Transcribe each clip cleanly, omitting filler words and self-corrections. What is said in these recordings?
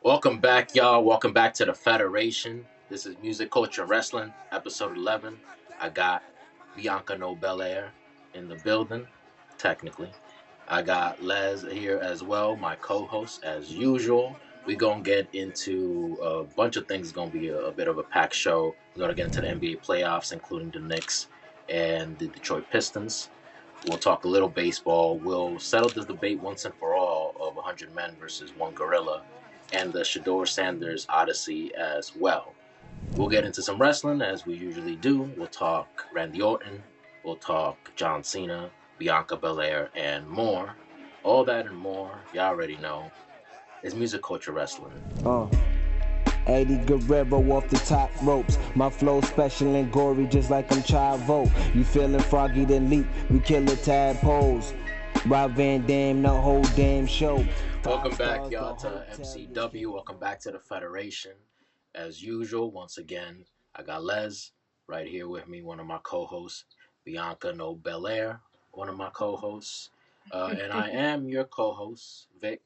Welcome back, y'all. Welcome back to the Federation. This is Music Culture and Wrestling, episode 11. I got Bianca Belair in the building, technically. I got Les here as well, my co-host, as usual. We're going to get into a bunch of things. It's going to be a bit of a packed show. We're going to get into the NBA playoffs, including the Knicks and the Detroit Pistons. We'll talk a little baseball. We'll settle this debate once and for all of 100 men versus one gorilla and the Shaduer Sanders Odyssey as well. We'll get into some wrestling as we usually do. We'll talk Randy Orton. We'll talk John Cena, Bianca Belair, and more. All that and more, you already know, is Music Culture Wrestling. Uh. 80 Guerrero off the top ropes. My flow special and gory just like I'm Chavo. You feeling froggy then leap, we kill the tadpoles. Rob Van Dam, the whole damn show. Welcome back, y'all, to MCW. Welcome back to the Federation. As usual, once again, I got Les right here with me, one of my co-hosts, Bianca Belair, one of my co-hosts, and I am your co-host, Vic.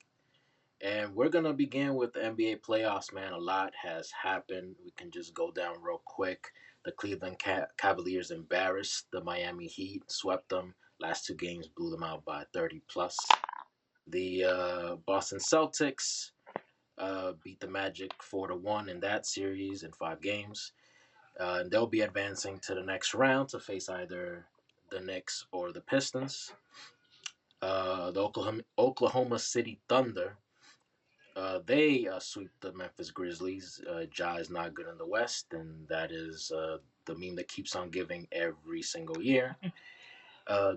And we're gonna begin with the NBA playoffs, man. A lot has happened. We can just go down real quick. The Cleveland Cavaliers embarrassed the Miami Heat, swept them. Last two games blew them out by 30 plus. The Boston Celtics beat the Magic 4-1 in that series in 5 games. And they'll be advancing to the next round to face either the Knicks or the Pistons. The Oklahoma City Thunder, they sweep the Memphis Grizzlies. Ja is not good in the West, and that is the meme that keeps on giving every single year.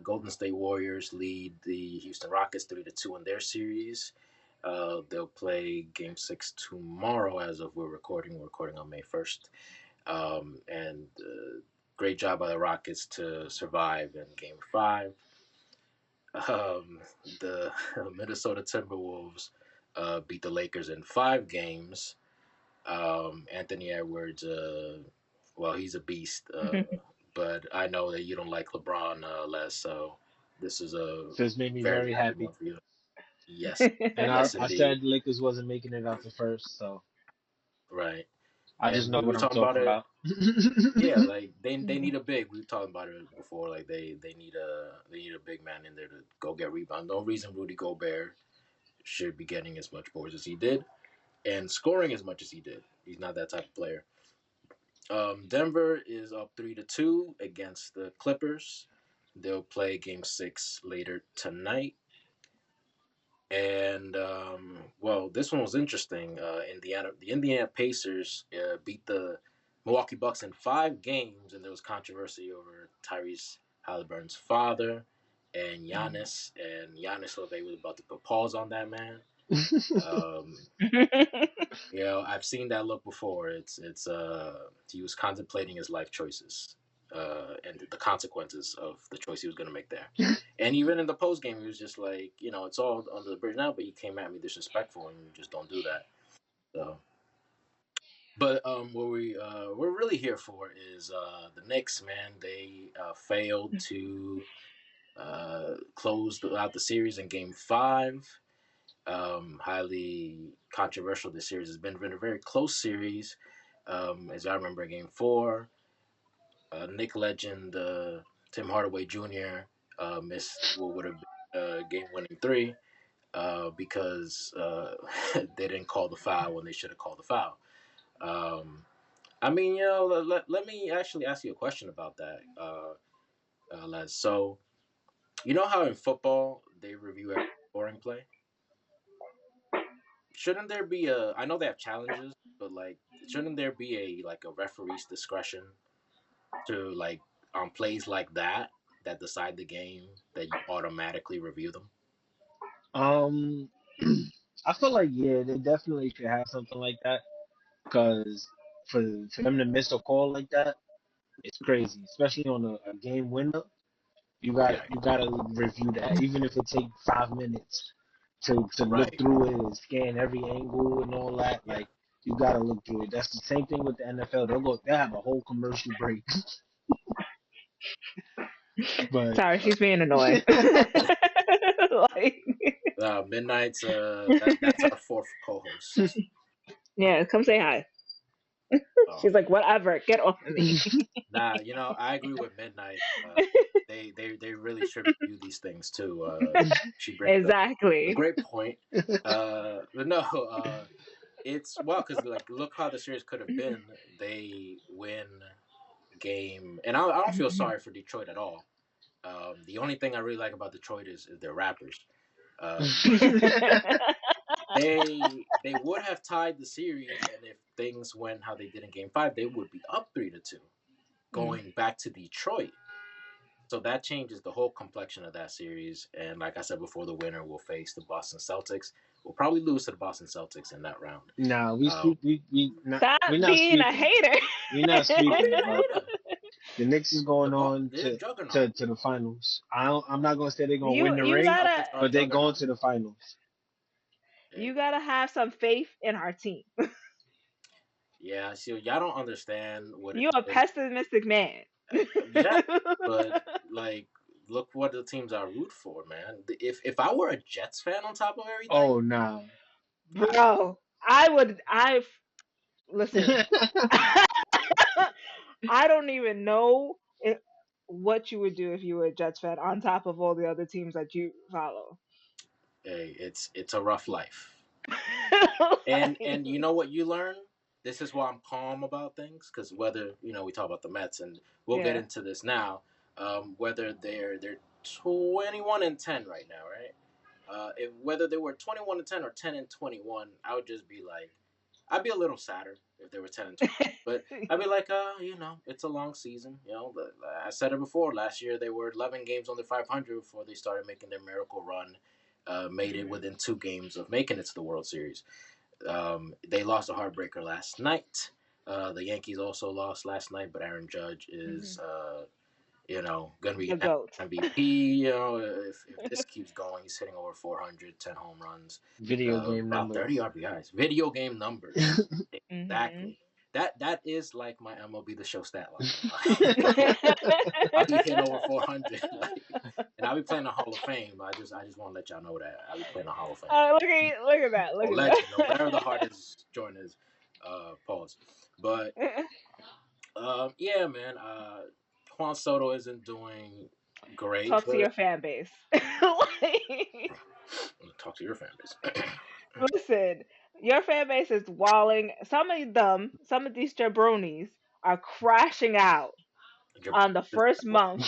Golden State Warriors lead the Houston Rockets 3-2 in their series. They'll play Game 6 tomorrow as of we're recording. We're recording on May 1st. And great job by the Rockets to survive in Game 5. The Minnesota Timberwolves beat the Lakers in 5 games. Anthony Edwards, well, he's a beast. But I know that you don't like LeBron less, so this is a This made me very very happy happy. one for you. Yes, And I, yes, I indeed. said Lakers wasn't making it out the first, so Right. I just And know we were what I'm talking about talking it. about. Yeah, like they need a big. We were talking about it before. Like they need a big man in there to go get rebound. No reason Rudy Gobert should be getting as much boards as he did and scoring as much as he did. He's not that type of player. Denver is up 3-2 against the Clippers. They'll play Game 6 later tonight. And well, this one was interesting. The Indiana Pacers beat the Milwaukee Bucks in 5 games, and there was controversy over Tyrese Halliburton's father and Giannis. And Giannis looked like he was about to put pause on that man. Um, I've seen that look before. It's he was contemplating his life choices and the consequences of the choice he was going to make there. And even in the post game, he was just like, it's all under the bridge now, but you came at me disrespectful, and you just don't do that. So, but what we're really here for is the Knicks, man. They failed to close out the series in Game 5. Highly controversial. This series has been a very close series. As I remember, Game 4, Nick legend Tim Hardaway Jr. Missed what would have been game-winning three because they didn't call the foul when they should have called the foul. I mean, let me actually ask you a question about that, Les. So, you know how in football they review every scoring play? Shouldn't there be a? I know they have challenges, but like, shouldn't there be a referee's discretion to like on plays like that decide the game that you automatically review them? um, I feel like yeah, they definitely should have something like that because for them to miss a call like that, it's crazy, especially on a game winner. Yeah, You gotta review that, even if it takes 5 minutes to look right. through it and scan every angle and all that. Yeah, Like you gotta look through it. That's the same thing with the NFL. They have a whole commercial break, but Sorry, she's being annoying. Like, Midnight's that's our fourth co-host. Yeah, come say hi. Oh She's like, whatever, get off of me. nah, I agree with Midnight. They really should review these things too. She brings up a Exactly. great point. But no, it's well because like look how the series could have been. They win game, and I don't feel sorry for Detroit at all. The only thing I really like about Detroit is their rappers. But they would have tied the series, and if things went how they did in Game 5, they would be up 3-2, going back to Detroit. So that changes the whole complexion of that series. And like I said before, the winner will face the Boston Celtics. We'll probably lose to the Boston Celtics in that round. Nah, we Um, sweep. We not. Stop We're not being a sweeping. hater. We're not I'm being sweeping. a But hater. the Knicks is The going ball, on they're a to juggernaut. the finals. I'm not gonna say they're gonna win the You ring, gotta Celtics are a but they going juggernaut. to the finals. you gotta have some faith in our team. Yeah, see, y'all don't understand what it You a is. pessimistic man. Yeah, but like, look what the teams I root for, man. If I were a Jets fan on top of everything, Oh nah. I, Bro, I listen. I don't even know what you would do if you were a Jets fan on top of all the other teams that you follow. hey, it's a rough life. And Like, you know what you learn? This is why I'm calm about things because whether we talk about the Mets and we'll get yeah. into this now. Whether they're 21-10 right now, right? If whether they were 21-10 or 10-21, I would just be like, I'd be a little sadder if they were 10-20. But I'd be like, it's a long season. I said it before. Last year they were 11 games under 500 before they started making their miracle run. Made it within 2 games of making it to the World Series. They lost a heartbreaker last night. The Yankees also lost last night, but Aaron Judge is, going to be The goat. MVP. If this keeps going, he's hitting over 400, 10 home runs, Video game about 30 numbers. RBIs. Video game numbers. Hmm. Exactly. That is like my MLB The Show stat line. I'll be hitting over 400, and I'll be playing the Hall of Fame. I just want to let y'all know that I'll be playing the Hall of Fame. Look at that. Look Or at legend, or whatever the that. hardest joint is. Pause. But yeah, man. Juan Soto isn't doing great, Talk to but your fan base. Like, talk to your fan base. listen, your fan base is walling. Some of them, some of these jabronis are crashing out on the first month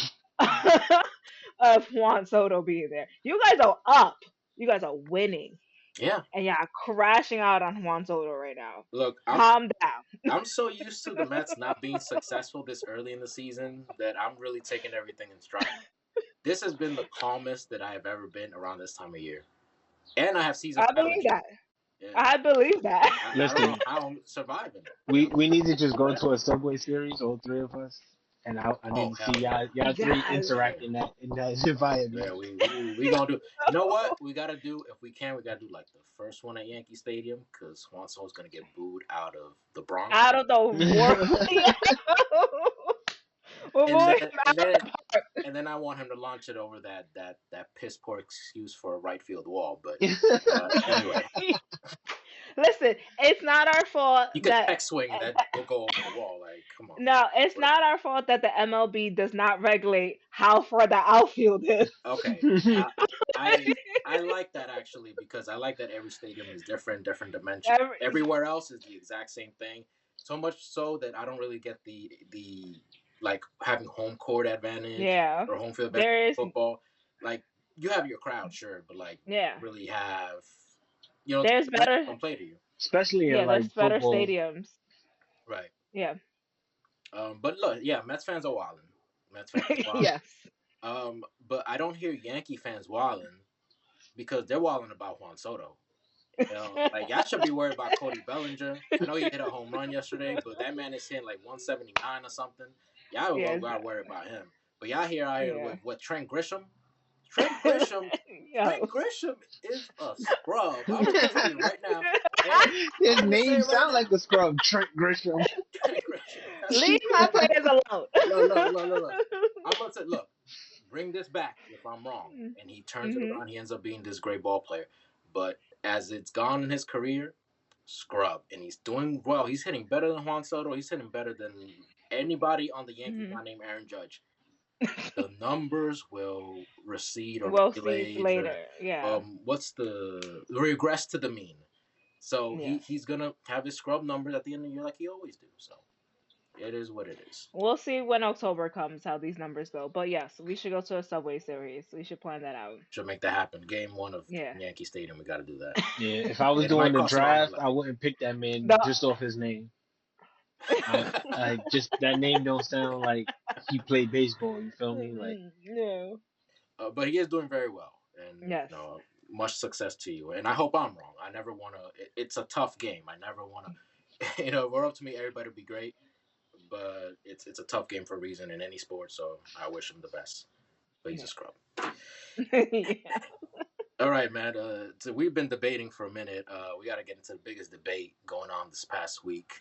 of Juan Soto being there. You guys are up. You guys are winning. Yeah. And y'all crashing out on Juan Soto right now. Look, Calm down. I'm so used to the Mets not being successful this early in the season that I'm really taking everything in stride. This has been the calmest that I have ever been around this time of year, and I have season I believe allergies. that. Yeah. I believe that. I don't know Listen, how I'm surviving. we need to just go to a Subway series, all three of us, and I Oh need to hell see yeah. y'all three Yes. interact in that environment. Yeah, we gonna do. You know what we gotta do if we can? We gotta do like the first one at Yankee Stadium because Juan Soto's gonna get booed out of the Bronx, Out of the world. We're and moving then out and then of the park. and then I want him to launch it over that piss poor excuse for a right field wall. But anyway, Listen, it's not our fault you could that check swing and that will go over the wall. Like, come on. no, it's not our fault that the MLB does not regulate how far the outfield is. Okay, I, I I like that actually because I like that every stadium is different, different dimension. Every- Everywhere else is the exact same thing. So much so that I don't really get the like having home court advantage yeah, or home field advantage there is. in football. Like you have your crowd, sure, but like Yeah, really have there's better. don't play to you, Especially in Yeah, like there's better football. stadiums. right? Yeah. But look, yeah, Mets fans are wilding. Mets fans are wilding. Yes. But I don't hear Yankee fans wilding because they're wilding about Juan Soto. Like y'all should be worried about Cody Bellinger. I know he hit a home run yesterday, but that man is hitting like 179 or something. Y'all Yeah. got to worry about him. But y'all here out here Yeah. with what Trent Grisham. Trent Grisham. Trent Yo. Grisham is a scrub. I'm gonna tell you right now. And His I'm gonna say name it right sound now. like a scrub, Trent Grisham. Trent Grisham. Leave my players alone. Look. I'm gonna say, look, bring this back if I'm wrong. And he turns it Hmm. around. He ends up being this great ball player. But as it's gone in his career, scrub, and he's doing well. He's hitting better than Juan Soto. He's hitting better than anybody on the Yankees Mhm. not named Aaron Judge. The numbers will recede or We'll see regulate or later. Yeah. what's the regress to the mean. So Yeah. he's gonna have his scrub numbers at the end of the year like he always do. So it is what it is. We'll see when October comes how these numbers go. But yes, we should go to a Subway Series. We should plan that out. Should make that happen. Game 1 of Yeah. Yankee Stadium. We got to do that. Yeah, if I was It doing might the cost an arm and draft, leg. I wouldn't pick that man The just off his name. I just that name don't sound like he played baseball. You feel me? Like no. But he is doing very well, and Yes. much success to you. And I hope I'm wrong. I never want to. It's a tough game. I never want to. If it were up to me, everybody would be great. But it's a tough game for a reason in any sport. So I wish him the best. But he's a scrub. Yeah. All right, man. So we've been debating for a minute. We got to get into the biggest debate going on this past week.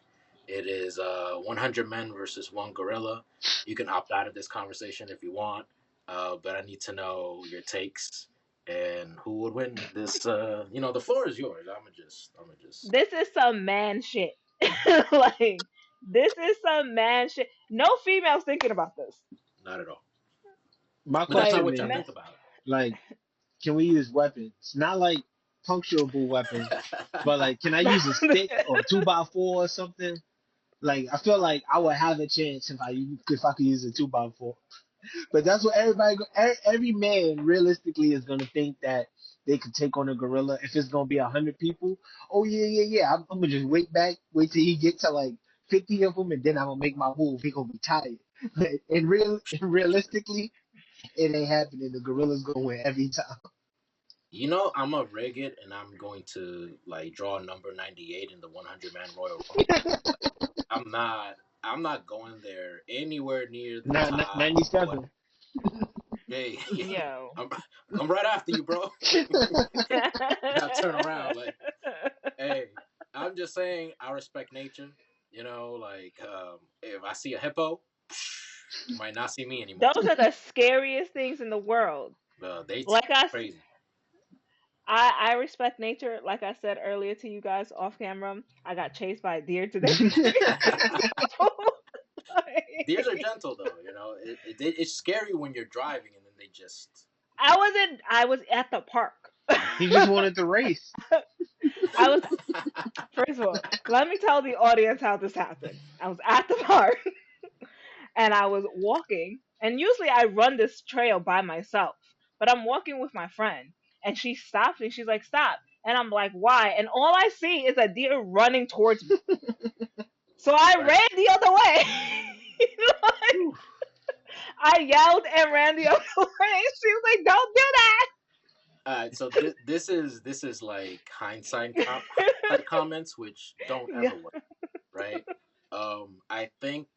It is 100 men versus one gorilla. You can opt out of this conversation if you want, but I need to know your takes and who would win this. The floor is yours. I'm gonna just. This is some man shit. Like this is some man shit. No females thinking about this. Not at all. my But that's not Like question what y'all is, think men, about. like, can we use weapons? Not like puncturable weapons, but like, can I use a stick or a 2x4 or something? Like, I feel like I would have a chance if I could use a 2x4. But that's what every man realistically is gonna think that they could take on a gorilla if it's gonna be 100 people. Oh yeah. I'm gonna just wait till he get to like 50 of them, and then I'm gonna make my move. He gonna be tired. And realistically, it ain't happening. The gorilla's gonna win every time. I'm gonna rig it, and I'm going to like draw number 98 in the 100 man Royal Rumble. I'm not. I'm not going there anywhere near the top. 97. Hey, yo. I'm right after you, bro. Now turn around, like, hey, I'm just saying, I respect nature. If I see a hippo, you might not see me anymore. Those are the scariest things in the world. They Like crazy. I respect nature. Like I said earlier to you guys off camera, I got chased by a deer today. Deers are gentle, though. It's scary when you're driving and then they just. I was at the park. He just wanted to race. I was First of all, let me tell the audience how this happened. I was at the park and I was walking, and usually I run this trail by myself, but I'm walking with my friend, and she stopped me. She's like, "Stop!" And I'm like, "Why?" And all I see is a deer running towards me. So I Right. ran the other way. I yelled and ran the other way. She was like, "Don't do that." All right, so this is like hindsight comments, which don't Yeah. ever work, right? I think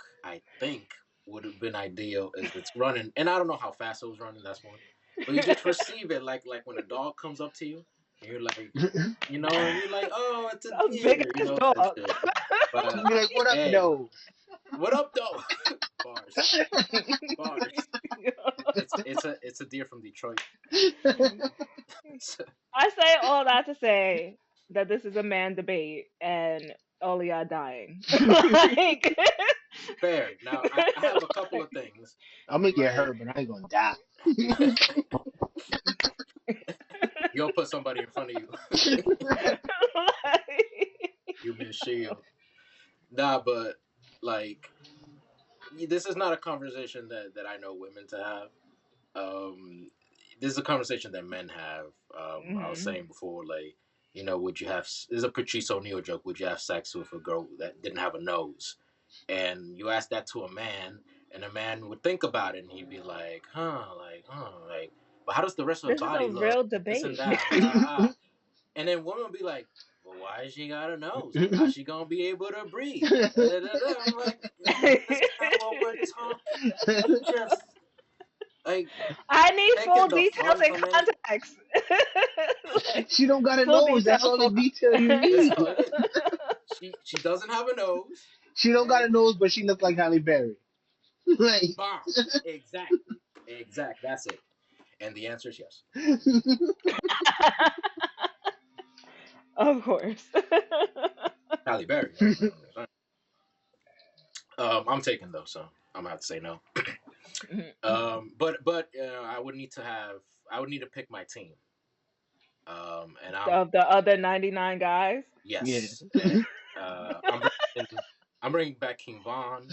would have been ideal is it's running, and I don't know how fast it was running. That's one, but you just receive it like when a dog comes up to you, and you're like, and you're like, oh, it's a A big deer, ass that's dog. good. But Be like, what up, hey, though? what up, though? Bars. It's a deer from Detroit. I say all that to say that this is a man debate and all of y'all dying. Like, Fair. Now I have a couple of things. I'm gonna get Like, hurt, but I ain't gonna die. you'll put somebody in front of you. Human shield. Nah, but like this is not a conversation that I know women to have. This is a conversation that men have. I was saying before, like, would you have? This is a Patrice O'Neal joke. Would you have sex with a girl that didn't have a nose? And you ask that to a man, and a man would think about it, and he'd be like, like, but how does the rest of the This is a body look? real This and debate. that. And then women would be like, well, why has she got a nose? How's she gonna be able to breathe? I'm like, that's not what we're talking. You just like I need full taking the details fun and from it. context. Like, She don't got a full nose. That's all the detail you That's need. all it is. She doesn't have a nose. She don't got a nose, but she look like Halle Berry. Like, Bomb. Exactly. That's it. And the answer is yes. Of course. Halle Berry. I'm taking those, so I'm gonna have to say no. But I would need to have. I would need to pick my team. And Of the other 99 guys. Yeah. yes, and I'm bringing back King Von.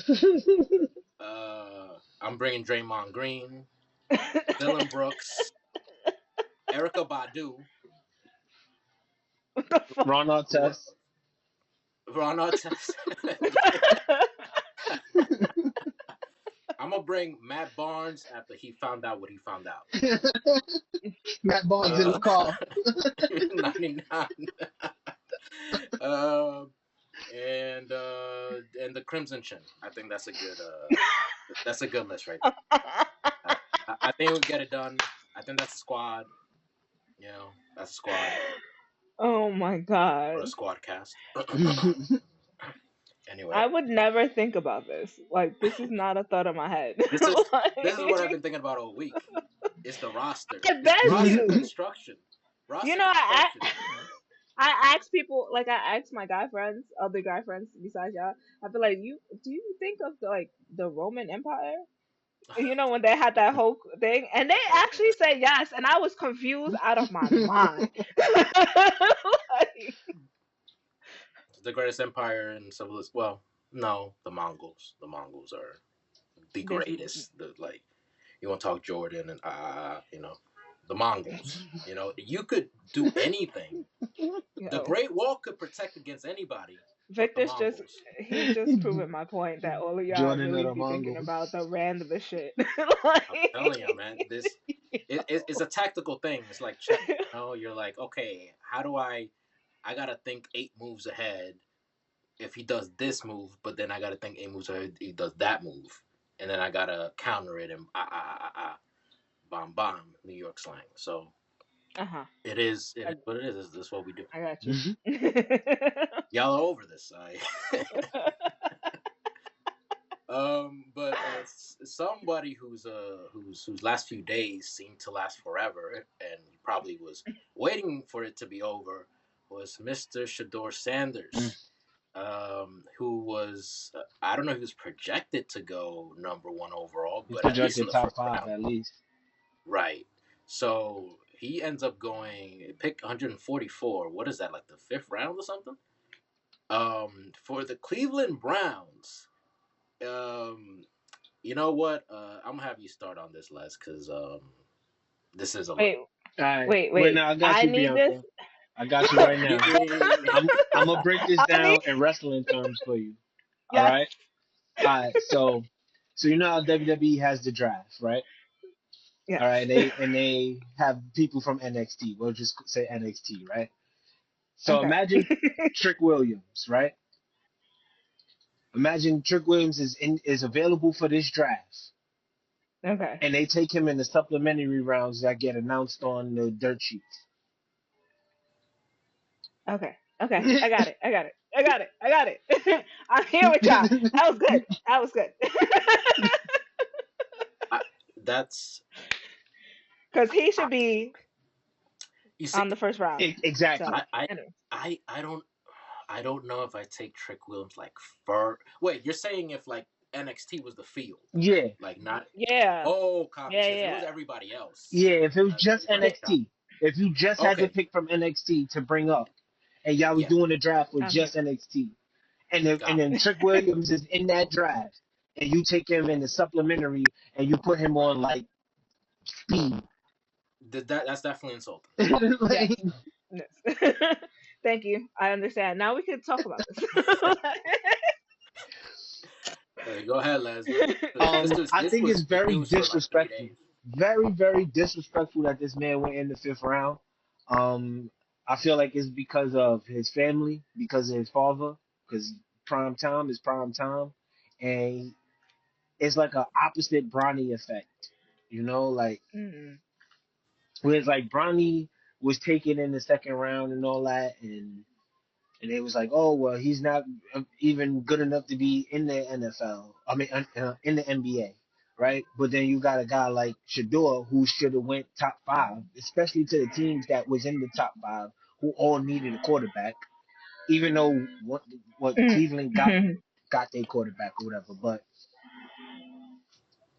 I'm bringing Draymond Green, Dylan Brooks, Erica Badu, What the fuck? Ron who Artest. Ron Artest. I'm gonna bring Matt Barnes after he found out what he found out. Matt Barnes in the car. 99. uh, and the Crimson Chin. I think that's a good list right there. I think we'll get it done. I think that's a squad. You know, that's a squad Oh my or a god. squad cast. Anyway, I would never think about this. Like, this is not a thought in my head. this is what I've been thinking about all week. It's the roster. I It's bet roster you. construction. You Roster know, construction. I ask people, like, I ask my guy friends, other guy friends besides y'all. I feel like, do you think of the Roman Empire? You know, when they had that whole thing, and they actually say yes, and I was confused out of my mind. Like, The greatest empire in civilization. Well, no, the Mongols. The Mongols are the this, greatest. You want to talk Jordan and the Mongols. You know, you could do anything. The yo, Great Wall could protect against anybody, but the Victor's just Mongols. he just proven my point that all of y'all Jordan of really the be thinking Mongols. about the randomest shit. I'm telling you, man. It's a tactical thing. It's like chess. You know, you're like, okay, how do I gotta think 8 moves ahead if he does this move, but then I gotta think 8 moves ahead if he does that move, and then I gotta counter it and bomb bomb New York slang. So Uh-huh. it is what it is. This is what we do. I got you. Y'all are over this. But somebody whose last few days seemed to last forever, and he probably was waiting for it to be over, was Mr. Shadour Sanders, who was I don't know if he was projected to go #1 overall, He's but at least in projected the top first five round, at least. right? So he ends up going pick 144. What is that, like the 5th round or something? For the Cleveland Browns. You know what? I'm gonna have you start on this, Les, because this is a lot. Wait, All right. Wait, wait. now I got I you, need this. Bianca. I got you right now. Yeah. I'm gonna break this I need down in wrestling terms for you. All yes. right. All right. So you know how WWE has the draft, right? Yes. All right. They have people from NXT. We'll just say NXT, right? So Okay. imagine Trick Williams, right? Imagine Trick Williams is available for this draft, Okay. and they take him in the supplementary rounds that get announced on the dirt sheets. Okay. Okay. I got it. I got it. I got it. I got it. I'm here with y'all. That was good. That was good. I, that's Because he I, should be you see. on the first round. Exactly. So, I, I anyway. I don't know if I take Trick Williams like fur. Wait, you're saying if like NXT was the field, Yeah. like not. Yeah. Oh, copy. Yeah. So if it was Yeah. everybody else, Yeah, if it was that's a just different Yeah. shot. NXT, if you just had to Okay, pick from NXT to bring up, and y'all was yeah, doing the draft with I'm here. just NXT, and got then Trick Williams is in that draft, and you take him in the supplementary, and you put him on like speed. that's definitely insulting. Yes. Like, Yes. Thank you. I understand. Now we can talk about this. Go ahead, Les. This I this think it's was very news for like 3 days. disrespectful, very very disrespectful that this man went in the 5th round. I feel like it's because of his family, because of his father, because prime time is prime time, and it's like a opposite Bronny effect, like Mm. whereas like Bronny was taken in the 2nd round and all that, and it was like, oh well, he's not even good enough to be in the NFL. I mean, in the NBA, right? But then you got a guy like Shador who should have went top 5, especially to the teams that was in the top 5 who all needed a quarterback. even though what Cleveland got their quarterback or whatever, but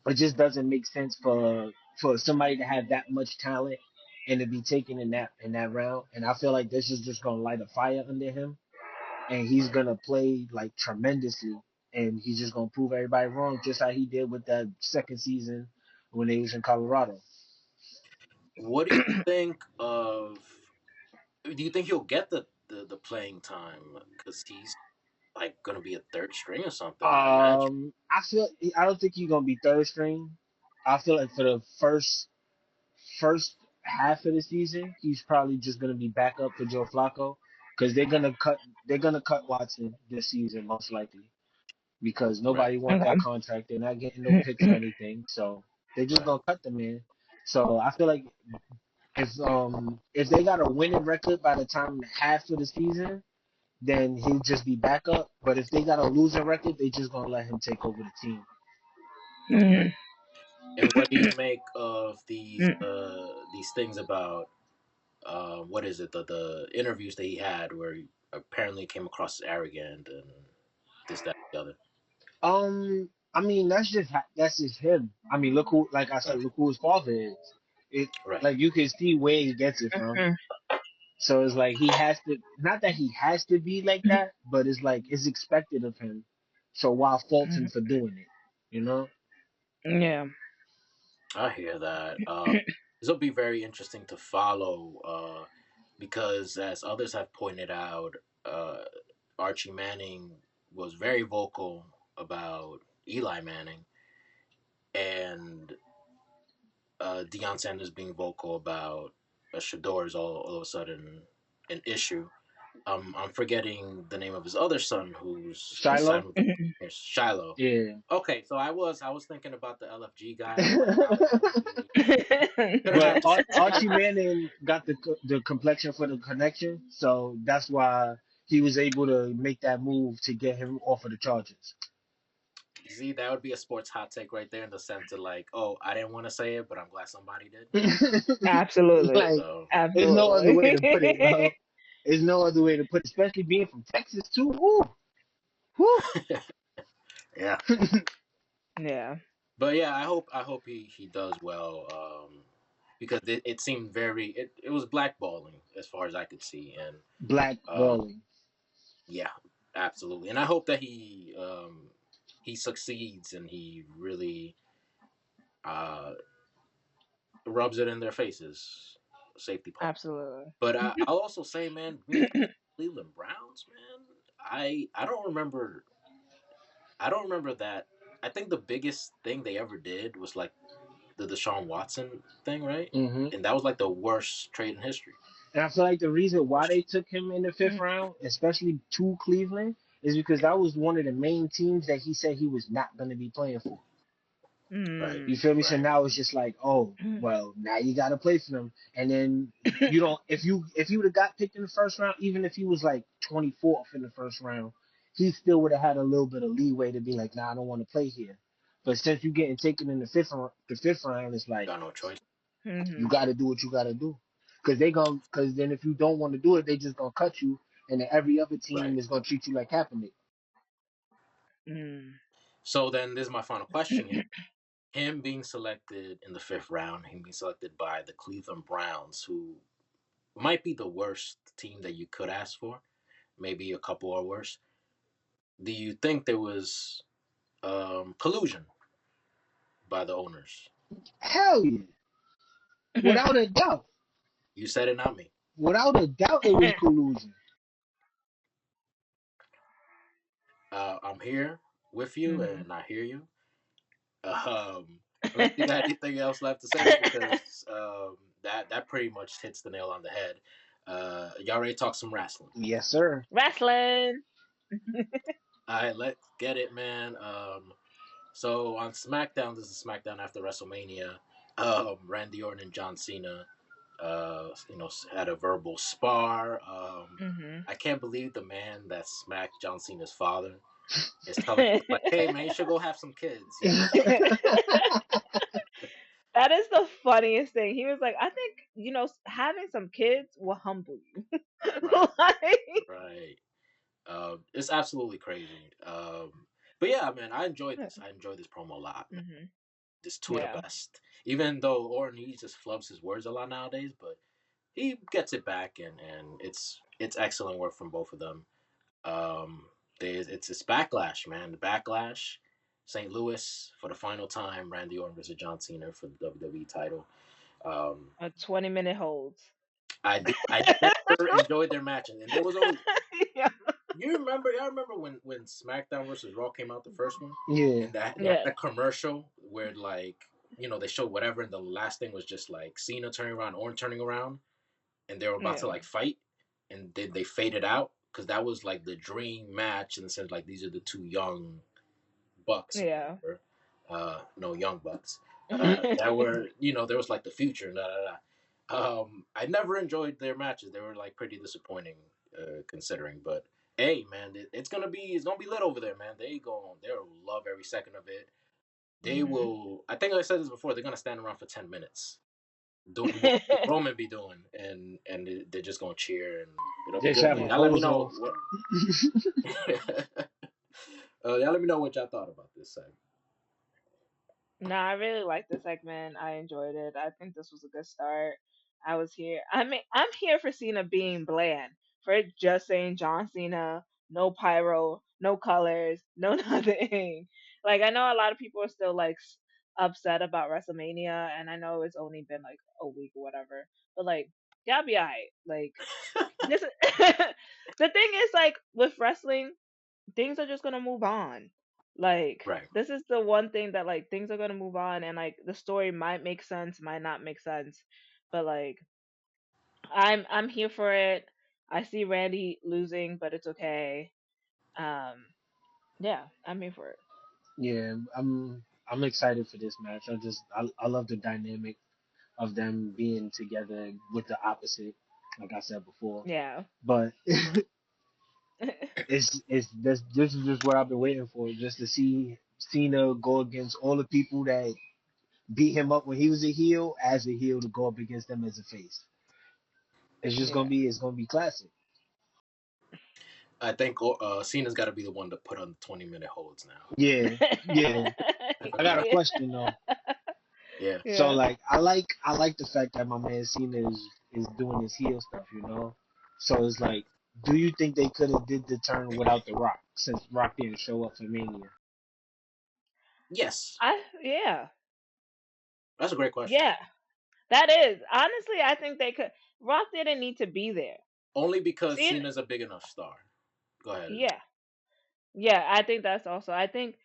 it just doesn't make sense for somebody to have that much talent and to be taken in that round. And I feel like this is just gonna light a fire under him, and he's gonna play like tremendously, and he's just gonna prove everybody wrong, just like he did with that second season when they was in Colorado. What do you think of? Do you think he'll get the playing time? Because he's like going to be a third string or something, I imagine. I don't think he's gonna be third string. I feel like for the first half of the season, he's probably just gonna be backup for Joe Flacco because they're gonna cut Watson this season most likely because Right. nobody wants that Okay. contract. They're not getting no picks or anything, so they're just Right. gonna cut the man. So I feel like if they got a winning record by the time half of the season, then he'll just be backup. But if they got a losing record, they just gonna let him take over the team. Right. And what do you make of these things about what is it, the interviews that he had where he apparently came across as arrogant and this, that, and the other. I mean that's just him. I mean, look who, like I said, Right. look who his father is. It Right. like you can see where he gets it from. So it's like he has to, not that he has to be like that, but it's like it's expected of him. So why fault him for doing it? You know? Yeah. I hear that. This will be very interesting to follow because, as others have pointed out, uh, Archie Manning was very vocal about Eli Manning, and Deion Sanders being vocal about Shador is all of a sudden an issue. I'm forgetting the name of his other son who's signed Shiloh? with the Buccaneers, Shiloh. Yeah. Okay, so I was thinking about the LFG guy. I'm like, oh, he gonna But have to step in. Archie Manning got the complexion for the connection, so that's why he was able to make that move to get him off of the Chargers. See, that would be a sports hot take right there in the sense of like, oh, I didn't want to say it, but I'm glad somebody did. Absolutely. Like, So there's no other way to put it, Absolutely. bro. There's no other way to put it, especially being from Texas too. Woo, woo. yeah, Yeah. but yeah, I hope he does well because it seemed it was blackballing as far as I could see, and Black uh, balling. yeah, absolutely, and I hope that he succeeds and he really uh, rubs it in their faces, safety part. Absolutely. But I'll also say, man, when it comes to Cleveland Browns, man, I don't remember. I don't remember that. I think the biggest thing they ever did was like the Deshaun Watson thing, right? Hmm. And that was like the worst trade in history. And I feel like the reason why Worst. they took him in the fifth round, especially to Cleveland, is because that was one of the main teams that he said he was not going to be playing for. Right. You Mm. feel me? So Right. now it's just like, oh, well, now you got to play for them. And then you don't. If you would have got picked in the first round, even if he was like 24th in the first round, he still would have had a little bit of leeway to be like, nah, I don't want to play here. But since you're getting taken in the fifth round, it's like Got no choice. you Hmm. got to do what you got to do. Because then if you don't want to do it, they just gonna cut you, and then every other Right. team is gonna treat you like Kaepernick. Mm. So then this is my final question here. Him being selected in the fifth round, him being selected by the Cleveland Browns, who might be the worst team that you could ask for, maybe a couple are worse. Do you think there was collusion by the owners? Hell yeah, without a doubt, You said it, not me. without a doubt, it was collusion. I'm here with you, Hmm. and I hear you. Unless you got anything else left to say, because that pretty much hits the nail on the head. Y'all ready to talk some wrestling? Yes, sir. Wrestling. All right, let's get it, man. So on SmackDown, this is SmackDown after WrestleMania. Randy Orton and John Cena, had a verbal spar. Hmm. I can't believe the man that smacked John Cena's father is telling him like, "Hey, man, you should go have some kids." That is the funniest thing. He was like, I think, having some kids will humble you. Right, Like, right. It's absolutely crazy. But yeah, man, I enjoyed this. I enjoyed this promo a lot, man. Hmm. Just two of the Yeah. best. Even though Orton he just flubs his words a lot nowadays, but he gets it back, and it's excellent work from both of them. Um, it's backlash, man. The backlash, St. Louis for the final time. Randy Orton versus John Cena for the WWE title. Um, A 20-minute holds. I never enjoyed their matches, and there was always. Yeah. You remember? I remember when SmackDown versus Raw came out, the first one, Yeah, and that they had Yeah. a commercial where like they showed whatever, and the last thing was just like Cena turning around, Orton turning around, and they were about to Yeah. like fight, and they faded out because that was like the dream match in the sense like these are the two young bucks, Yeah. no young bucks, that were there was like the future, da, da, da. I never enjoyed their matches. They were like pretty disappointing, considering. But hey, man, it's gonna be lit over there, man. They'll love every second of it. They Hmm. will. I think I said this before. They're gonna stand around for 10 minutes doing what Roman be doing, and they're just gonna cheer, and it'll be just good. have But a Yeah. y'all let me pose know off. what. Y'all let me know what y'all thought about this segment. No, I really liked the segment. I enjoyed it. I think this was a good start. I was here. I mean, I'm here for Cena being bland. For it just saying John Cena, no pyro, no colors, no nothing. Like I know a lot of people are still like upset about WrestleMania, and I know it's only been like a week or whatever. But like, y'all be alright. Like this. The thing is, like with wrestling, things are just gonna move on. Like Right. this is the one thing that like things are gonna move on, and like the story might make sense, might not make sense, but like I'm here for it. I see Randy losing, but it's okay. Um, yeah, I'm here for it. Yeah, I'm excited for this match. I love the dynamic of them being together with the opposite, like I said before. Yeah. But this is just what I've been waiting for, just to see Cena go against all the people that beat him up when he was a heel as a heel to go up against them as a face. Yeah. It's gonna be classic. I think Cena's got to be the one to put on the 20-minute holds now. Yeah, yeah. I got a Yeah. question though. Yeah. So Yeah. like I like the fact that my man Cena is doing his heel stuff, you know. So it's like, do you think they could have did the turn without the Rock since Rock didn't show up for Mania? Yes. Yeah. That's a great question. Yeah. That is. Honestly, I think they could Rock didn't need to be there. Only because Cena, Cena's a big enough star. Go ahead. yeah. Yeah, I think that's also. I think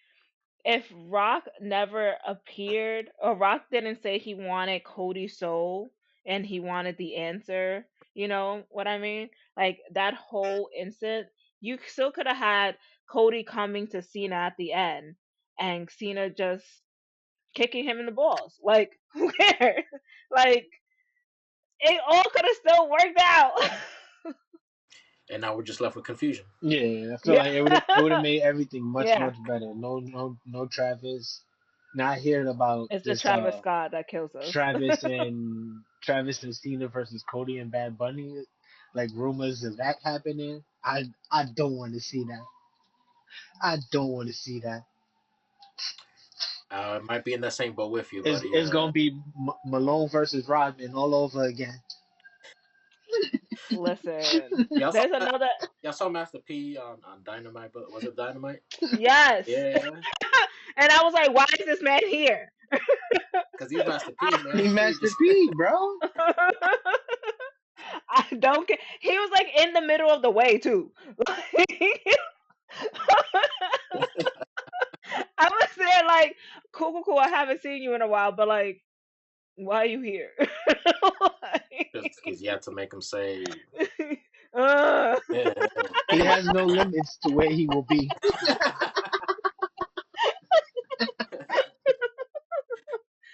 if Rock never appeared, or Rock didn't say he wanted Cody's soul and he wanted the answer, you know what I mean? Like that whole instant, you still could have had Cody coming to Cena at the end and Cena just kicking him in the balls. Like, who cares? Like, it all could have still worked out. And now we're just left with confusion. Yeah, I feel Yeah. like it would have made everything Yeah. much better. No Travis. Not hearing about It's the this Travis Scott that kills us. Travis and Cena versus Cody and Bad Bunny, like rumors of that happening. I don't want to see that. I don't want to see that. I might be in that same boat with you, buddy. It's gonna be Malone versus Rodman all over again. Listen, y'all saw there's another. y'all saw Master P on Dynamite, but was it Dynamite? Yes. Yeah, And I was like, why is this man here? because he's Master P, man. He He Master just P, bro. I don't care. He was like in the middle of the way too. I was there like, cool, cool, cool. I haven't seen you in a while, but like, why are you here? just because you had to make him say, uh, yeah. He has no limits to where he will be.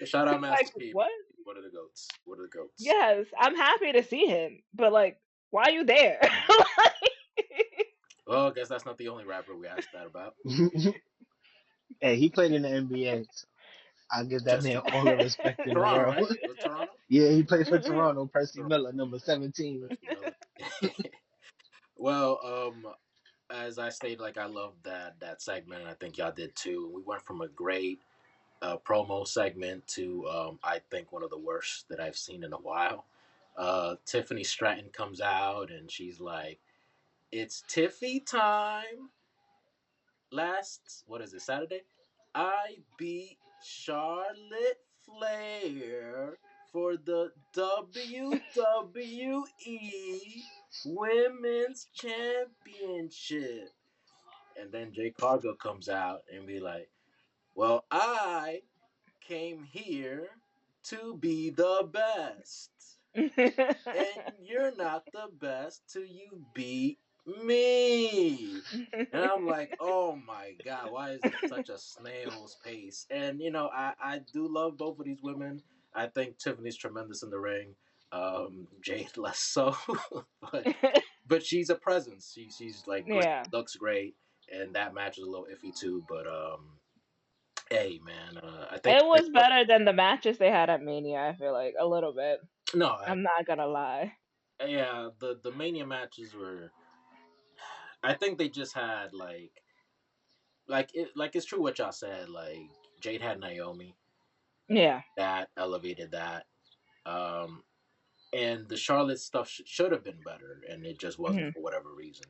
Shout out Master like P, man. what? What are the goats? What are the goats? Yes, I'm happy to see him, but like, why are you there? Well, I guess that's not the only rapper we asked that about. Hey, he played in the NBA. So I'll give that man Justin all the respect in the Toronto, world. right? It was Toronto. Yeah, he played for Toronto. Percy Toronto. Miller, number 17. Percy Miller. Well, as I stated, like I loved that segment, and I think y'all did too. We went from a great promo segment to I think one of the worst that I've seen in a while. Tiffany Stratton comes out and she's like, "It's Tiffy time." Last, what is it, Saturday? I beat Charlotte Flair for the WWE Women's Championship. And then Jay Cargill comes out and be like, "Well, I came here to be the best. And you're not the best till you beat me." And I'm like, oh my God, why is it such a snail's pace? And, I do love both of these women. I think Tiffany's tremendous in the ring. Jade less so. but but she's a presence. She's like great, Yeah. looks great. And that match is a little iffy too. But hey, man, I think It was better than the matches they had at Mania, I feel like. A little bit. no, I'm not gonna lie. yeah, the Mania matches were. I think they just had like it's true what y'all said. Like Jade had Naomi, Yeah. that elevated that, um, and the Charlotte stuff should have been better, and it just wasn't Hmm. for whatever reason.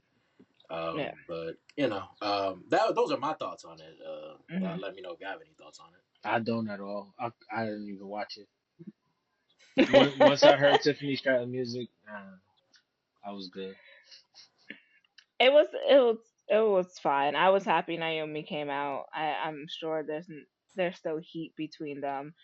Yeah. But that those are my thoughts on it. Hmm. Let me know if you have any thoughts on it. I don't at all. I didn't even watch it. Once I heard Tiffany Stratton music, I was good. It was fine. I was happy Naomi came out. I'm sure there's still heat between them.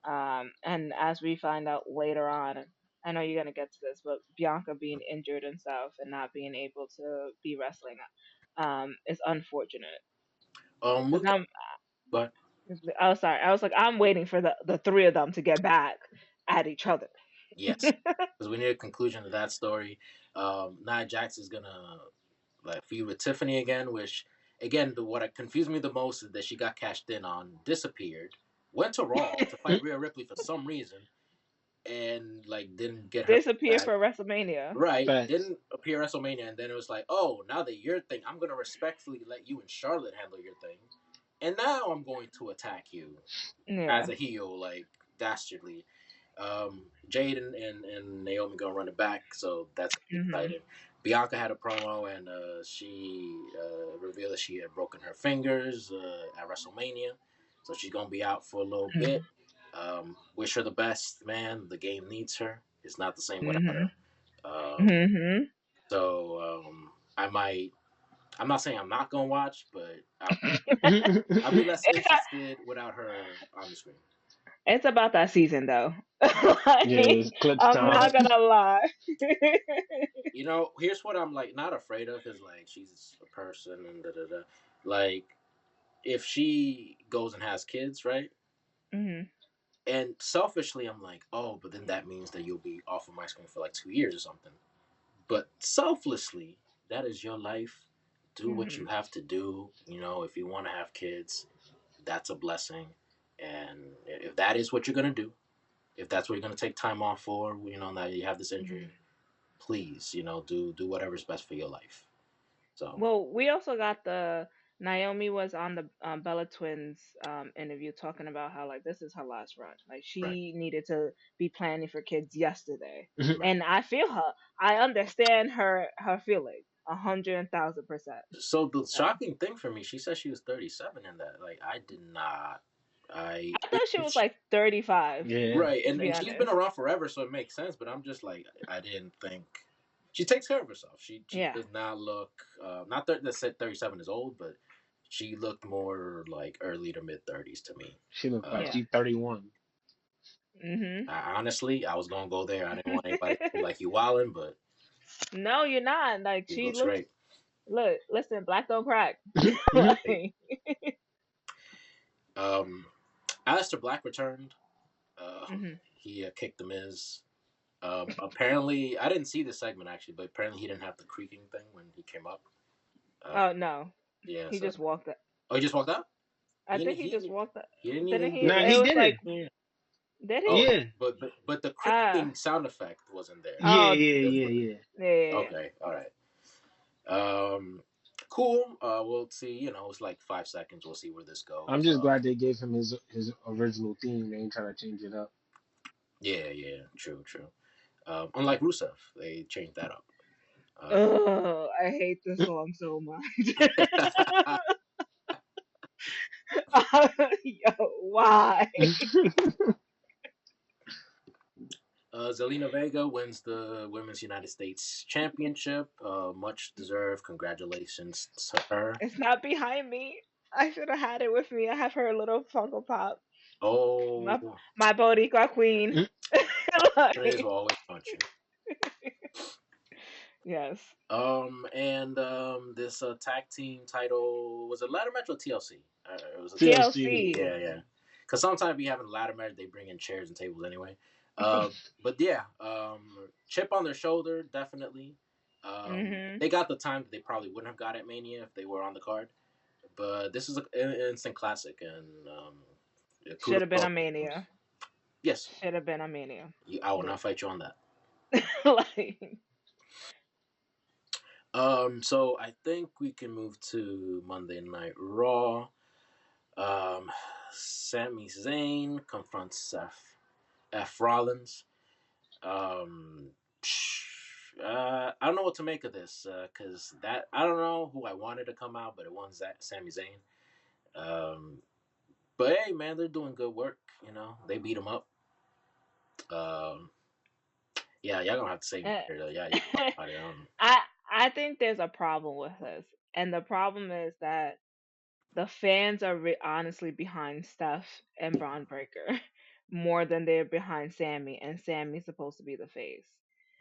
And as we find out later on, I know you're gonna get to this, but Bianca being injured and stuff and not being able to be wrestling, is unfortunate. We Because got, but oh sorry, I was like I'm waiting for the three of them to get back at each other. yes, because we need a conclusion to that story. Nia Jax is gonna like feud with Tiffany again, which again, what confused me the most is that she got cashed in on, disappeared, went to Raw to fight Rhea Ripley for some reason, and like didn't get her Disappear back. for WrestleMania. Right, Facts. didn't appear at WrestleMania, and then it was like, oh, now that your thing, I'm gonna respectfully let you and Charlotte handle your thing, and now I'm going to attack you as Yeah. a heel, like dastardly. Jade and Naomi gonna run it back, so that's gonna be Mhm. exciting. Bianca had a promo and she revealed that she had broken her fingers at WrestleMania, so she's gonna be out for a little bit. Mhm. Wish her the best, man. The game needs her. It's not the same without Mhm. her. Um, Mhm. so I might. I'm not saying I'm not gonna watch, but I'll be less It's interested without her on the screen. it's about that season though. Yeah, Like, it's clips I'm time. not gonna lie. Here's what I'm like not afraid of is like she's a person and da da da. Like if she goes and has kids, right? Mhm. And selfishly, I'm like, oh, but then that means that you'll be off of my screen for like 2 years or something. But selflessly, that is your life. Do what you Mhm. have to do. If you want to have kids, that's a blessing. And if that is what you're gonna do, if that's what you're gonna take time off for, now you have this Mhm. injury, please, do whatever's best for your life. So Well, we also got the Naomi was on the Bella Twins interview talking about how like this is her last run. Like right, she needed to be planning for kids yesterday, right. and I feel her. I understand her feeling 100,000%. So the So shocking thing for me, she said she was 37 in that. Like I did not. I I if, thought she if was she, like 35, Yeah. right, to and be and she's been honest. around forever, so it makes sense. But I'm just like I didn't think she takes care of herself. She Yeah. does not look not that said 37 is old, but she looked more like early to mid 30s to me. She looked like Uh, Yeah. she 31. Mhm. honestly, I was gonna go there. I didn't want anybody to feel like you wildin', but No, you're not. Like she she looks looks. great. Look, listen, black don't crack. Right. Like, Um, Alistair Black returned. mhm. He kicked the Miz. Apparently, I didn't see this segment actually, but apparently he didn't have the creaking thing when he came up. Uh, Oh no, yeah, he so just walked. oh, he just walked out. I He think didn't. he just walked. He didn't Didn't even he? give Nah, it. It he was did it. like, did he? Oh, Yeah. but the Ah, creaking sound effect wasn't there. Yeah, oh, yeah, That's yeah, what. yeah. yeah, yeah, yeah. Okay, all right. Um, Cool. We'll see. You know, it's like 5 seconds. We'll see where this I'm goes. just glad they gave him his original theme. They ain't trying to change it up. Yeah, yeah, true, true. Unlike Rusev, they changed that up. Um, Oh, I hate this song so much. Yo, why? Zelina Vega wins the Women's United States Championship. Much deserved. Congratulations to her. It's not behind me. I should have had it with me. I have her little Funko Pop. My Oh, my Boricua queen. Trays will Like, always punch you. yes. And this tag team title was a ladder match or TLC? It was a TLC. TLC. yeah, yeah. Because sometimes we have a ladder match, they bring in chairs and tables anyway. But yeah, chip on their shoulder, definitely. Mhm. They got the time that they probably wouldn't have got at Mania if they were on the card. But this is an instant classic, and yeah, Should kudos have to been all a the teams. Mania. Yes, Should have been a Mania. I will not Yes. fight you on that. Like, So I think we can move to Monday Night Raw. Um, Sami Zayn confronts Seth F. Rollins. Um, I don't know what to make of this because that I don't know who I wanted to come out, but it wasn't Sami Zayn. Um, but hey, man, they're doing good work. You know, they beat him up. Um, yeah, y'all gonna have to save me eh, here. Though. Yeah, y'all talk about it. I I think there's a problem with this, and the problem is that the fans are honestly behind Steph and Braun Breaker more than they're behind Sammy, and Sammy's supposed to be the face.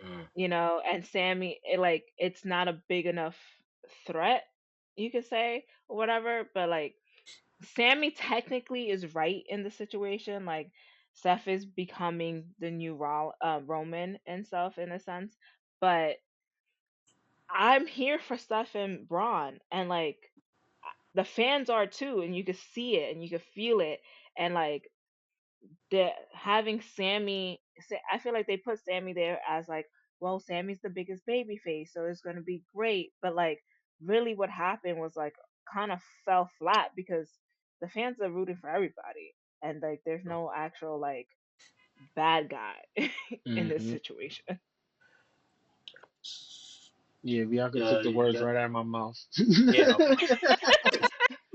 Mm, And Sammy, like, it's not a big enough threat, you could say, or whatever, but like Sammy technically is right in the situation. Like, Seth is becoming the new Roman and stuff in a sense, but I'm here for Steph and Braun, and like the fans are too, and you can see it and you can feel it, and like the having I feel like they put Sammy there as like, well, Sammy's the biggest baby face, so it's gonna be great. But like, really, what happened was like kind of fell flat because the fans are rooting for everybody, and like, there's no actual like bad guy in this Hmm. situation. Yeah, Bianca took the words yeah, right out of my mouth. yeah, no problem.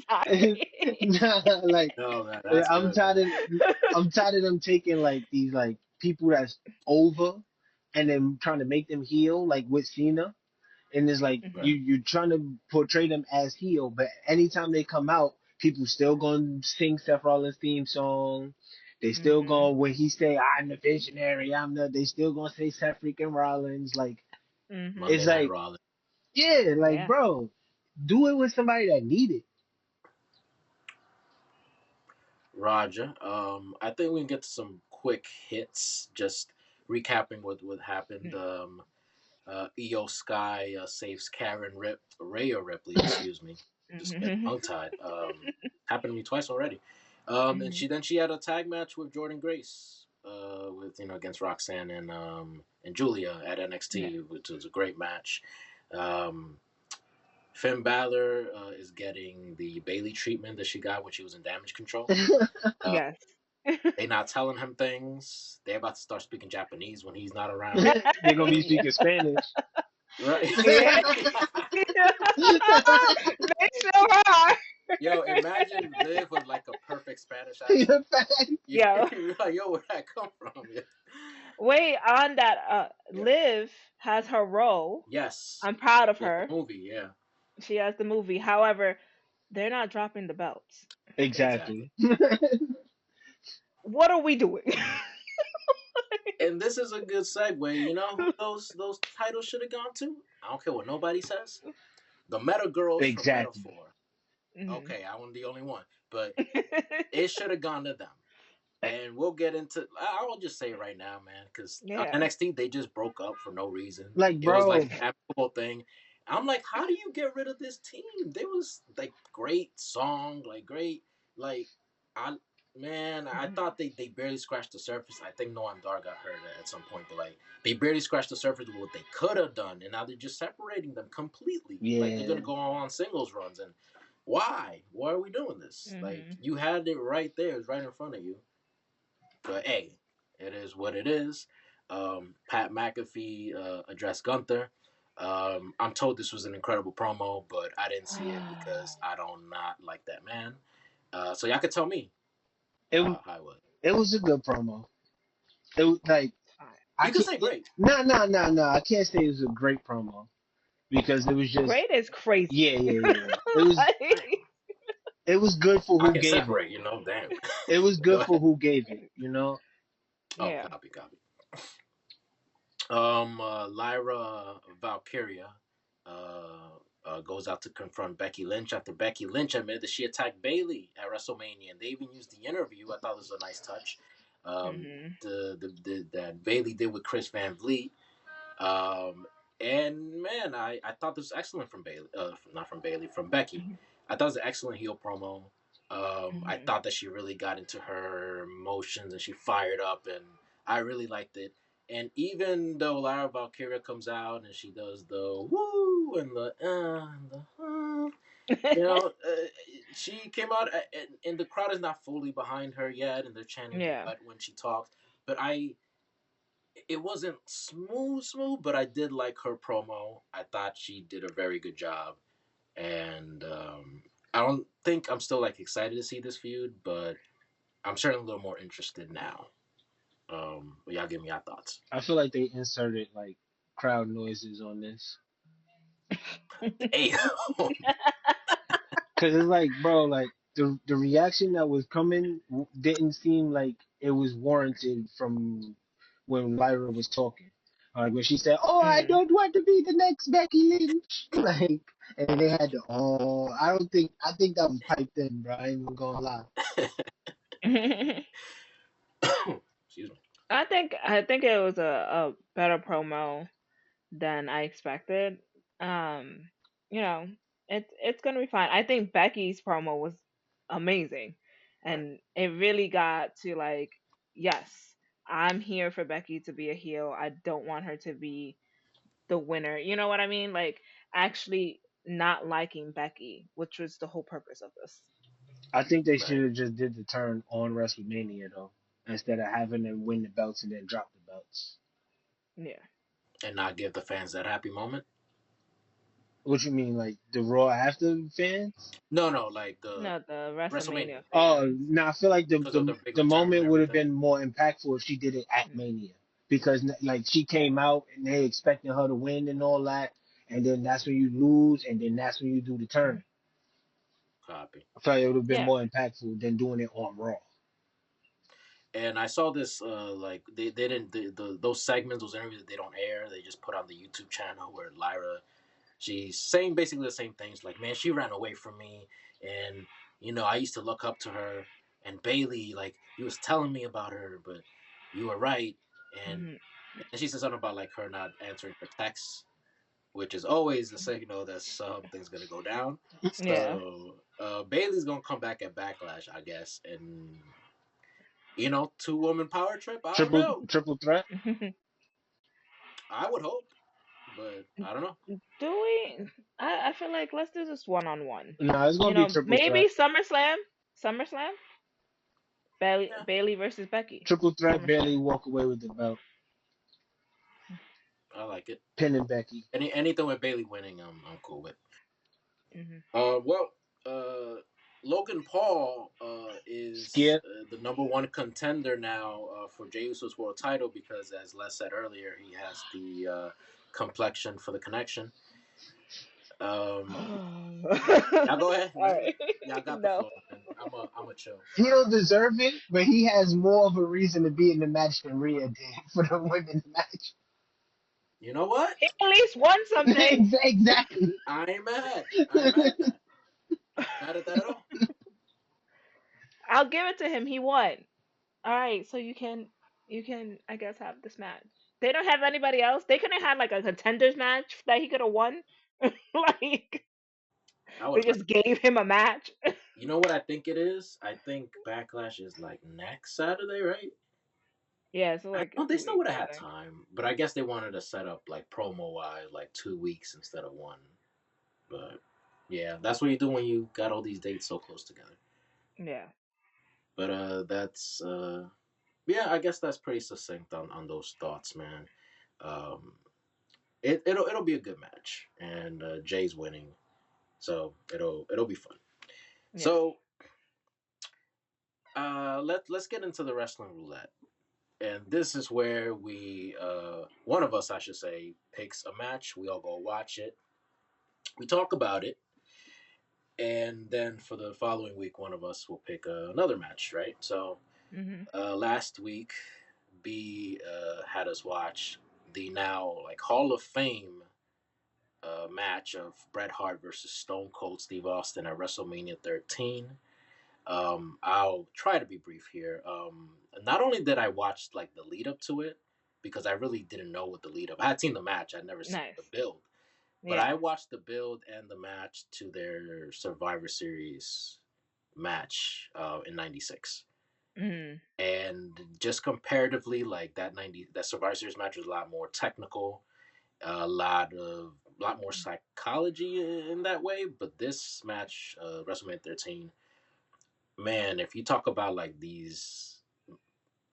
Sorry. Nah, like No, man, that's I'm good, tired man. of I'm tired of them taking like these like people that's over and then trying to make them heel like with Cena. And it's like Right. Hmm. you're trying to portray them as heel, but anytime they come out, people still gonna sing Seth Rollins theme song. They still Hmm. going when he say I'm the visionary, they still gonna say Seth freaking Rollins. Like Hmm. it's Monday Night like Raw. yeah, like Yeah. bro, do it with somebody that need it. Roger. I think we can get to some quick hits. Just recapping what happened. Io Sky saves Karen Rhea Ripley. Excuse me. Just getting Hmm. tongue tied. Happened to me twice already. And Hmm. she had a tag match with Jordan Grace. With against Roxanne and Julia at Yeah. NXT, which was a great match. Um, Finn Balor is getting the Bailey treatment that she got when she was in Damage Control. Uh, Yes. they not telling him things. They're about to start speaking Japanese when he's not around. They're gonna be Yeah. speaking Spanish. Right? Yeah. They sure are. Yo, imagine Liv with like a perfect Spanish accent. You Yo, are like, yo, where'd that come from? Yeah. wait on that. Yeah. Liv has her role. Yes. I'm proud of Yeah, the her. movie. Yeah. She has the movie. However, they're not dropping the belts. Exactly. Exactly. What are we doing? And this is a good segue. You know who those titles should have gone to? I don't care what nobody says. The Meta Girls from Exactly. Metaphor. Mhm. Okay, I wasn't the only one, but it should have gone to them. And we'll get into. I will just say it right now, man, because Yeah. NXT they just broke up for no reason. Like, It was like bro, an amicable thing. I'm like, how do you get rid of this team? There was like great song, like great, like I. Man, I thought they barely scratched the surface. I think Noam Dar got hurt at some point, but like they barely scratched the surface of what they could have done, and now they're just separating them completely. Like they're Yeah, gonna go on singles runs, and why? Why are we doing this? Like Mhm. you had it right there, it's right in front of you. But hey, it is what it is. Pat McAfee addressed Gunther. I'm told this was an incredible promo, but I didn't see it because I don't not like that man. So y'all could tell me it how it was. it was a good promo. It was like Fine. I You could can't. say great. No. I can't say it was a great promo because it was just Great is crazy. yeah. Like, It was good for I who can gave it. separate, damn. It was Go good for ahead. who gave it. You know. Oh, yeah. copy. Lyra Valkyria goes out to confront Becky Lynch after Becky Lynch admitted that she attacked Bailey at WrestleMania, and they even used the interview. I thought it was a nice touch. Mhm. That Bailey did with Chris Van Vliet. Um, and man, I thought this was excellent from Bailey. Not from Bailey, from Becky. Mhm. I thought it was an excellent heel promo. I Mhm. thought that she really got into her emotions and she fired up, and I really liked it. And even though Lara Valkyria comes out and she does the woo and the she came out and the crowd is not fully behind her yet, and they're chanting yeah. what when she talks. But it wasn't smooth, but I did like her promo. I thought she did a very good job, and I don't think I'm still like excited to see this feud, but I'm certainly a little more interested now. But y'all give me your thoughts. I feel like they inserted like crowd noises on this Hey, because it's like, bro, like the reaction that was coming didn't seem like it was warranted from when Lyra was talking. Like when she said, "Oh, I Mm. don't want to be the next Becky Lynch," like, and they had to. Oh, I think that was piped in, bro. I ain't even gonna lie. excuse me. I think it was a better promo than I expected. Um, you know, it's gonna be fine. I think Becky's promo was amazing, Right. and it really got to like, yes, I'm here for Becky to be a heel. I don't want her to be the winner. You know what I mean? Like actually not liking Becky, which was the whole purpose of this. I think they should Right. have just did the turn on WrestleMania though, instead of having them win the belts and then drop the belts. Yeah. And not give the fans that happy moment. What you mean, like the Raw after fans? No, like the No, the WrestleMania WrestleMania Oh, fans. no, I feel like because of the big the return and moment would have everything. been more impactful if she did it at Mm. Mania because like she came out and they expecting her to win and all that, and then that's when you lose, and then that's when you do the Mm. turn. Copy. I feel like it would have been Yeah. more impactful than doing it on Raw. And I saw this like they didn't those segments, those interviews they don't air. They just put on the YouTube channel where Lyra she's saying basically the same things. Like, man, she ran away from me, and I used to look up to her. And Bailey, like, you was telling me about her, but you were right. And Mhm. and she said something about like her not answering her texts, which is always a signal that something's gonna go down. Yeah. So Bailey's gonna come back at Backlash, I guess, and 2 woman power trip. I don't know. Triple threat. I would hope, but I don't know. Do we? I feel like let's do this one on one. No, it's gonna be triple threat. Maybe SummerSlam. SummerSlam. Bailey Yeah, Bailey versus Becky. Triple threat. Barely SummerSlam. walk away with the belt, I like it. pinning Becky. Anything with Bailey winning, I'm cool with. Hmm. Well, uh, Logan Paul is Skip. the number one contender now for Jey Uso's world title because, as Les said earlier, he has the complexion for the connection. Um, y'all go ahead. All right. Y'all got the No. floor, man. I'm a chill. He don't deserve it, but he has more of a reason to be in the match than Rhea did for the women's match. You know what? He at least won something. Exactly. I ain't mad. I ain't mad at that. Mad at that at all. I'll give it to him. He won. All right. So you can I guess have this match. They don't have anybody else. They couldn't have like a contenders match that he could have won. Like I would they have. just gave him a match. You know what I think it is? I think Backlash is like next Saturday, right? Yeah, so I like know they 2 still weeks, would have I had think. time, but I guess they wanted to set up like promo wise, like 2 weeks instead of one. But yeah, that's what you do when you got all these dates so close together. Yeah. But that's yeah, I guess that's pretty succinct on those thoughts, man. Um, it'll be a good match, and Jay's winning, so it'll be fun. Yeah. So let's get into the wrestling roulette. And this is where we one of us I should say picks a match, we all go watch it, we talk about it, and then for the following week one of us will pick another match, right? So Mhm. last week B had us watch the now like Hall of Fame match of Bret Hart versus Stone Cold Steve Austin at WrestleMania 13. I'll try to be brief here. Not only did I watch like the lead up to it, because I really didn't know what the lead up. I had seen the match, I'd never seen the Nice. build, but I Yeah. watched the build and the match to their Survivor Series match in '96. Mhm. And just comparatively, like that Survivor Series match was a lot more technical, a lot more psychology in that way. But this match, WrestleMania 13, man, if you talk about like these